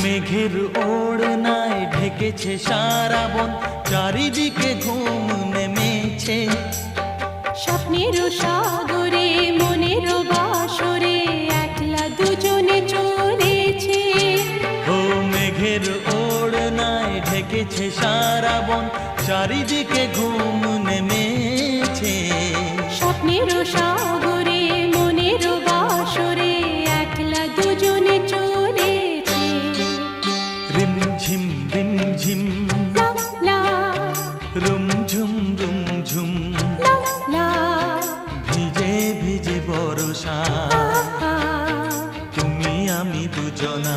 মেঘের ওড়নায় ঢেকেছে সারা বন, চারিদিকে ঘুম নেমেছে। স্বপ্নের সাগরে মনের বাসরে একলা দুজনে চলেছে। ও মেঘের ওড়নায় ঢেকেছে সারা বন, চারিদিকে ঘুম নেমেছে। স্বপ্নের সাগরে মনের বাসরে একলা দুজনে চলেছে। রিমঝিম রিমঝিম লা লা রুমঝুম রুমঝুম, লা লা ভিজে ভিজে বর্ষা, তুমি আমি দুজনা।